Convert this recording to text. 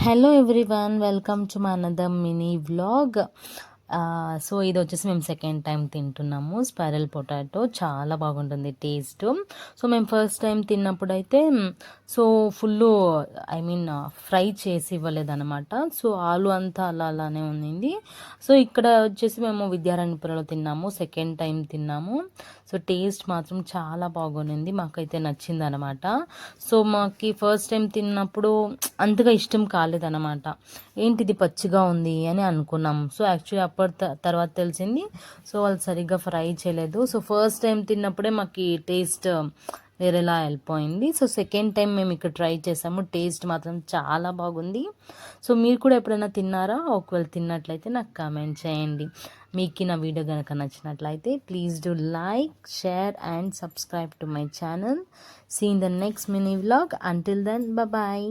Hello everyone, welcome to my another mini vlog. So ఇది వచ్చేసి మేము సెకండ్ టైం తింటున్నాము. స్పైరల్ పొటాటో చాలా బాగుంటుంది టేస్ట్. సో మేము ఫస్ట్ టైం తిన్నప్పుడు అయితే సో ఫుల్ ఫ్రై చేసి ఇవ్వలేదన్నమాట. సో ఆలు అంతా అలానే ఉన్నింది. సో ఇక్కడ వచ్చేసి మేము విద్యారణ్యపురంలో తిన్నాము, సెకండ్ టైం తిన్నాము. సో టేస్ట్ మాత్రం చాలా బాగుంది, మాకైతే నచ్చింది అనమాట. సో మాకు ఫస్ట్ టైం తిన్నప్పుడు అంతగా ఇష్టం కాలేదన్నమాట. ఏంటిది పచ్చిగా ఉంది అని అనుకున్నాం. సో యాక్చువల్లీ తర్వాత తెలిసింది సో వాళ్ళు సరిగ్గా ఫ్రై చేయలేదు. సో ఫస్ట్ టైం తిన్నప్పుడే మాకు టేస్ట్ వేరేలా వెళ్ళిపోయింది. సో సెకండ్ టైం మేము ఇక్కడ ట్రై చేసాము, టేస్ట్ మాత్రం చాలా బాగుంది. సో మీరు కూడా ఎప్పుడైనా తిన్నారా? ఒకవేళ తిన్నట్లయితే నాకు కామెంట్ చేయండి. మీకు నా వీడియో కనుక నచ్చినట్లయితే please do like, share and subscribe to my channel. See in the next mini vlog. Until then, bye.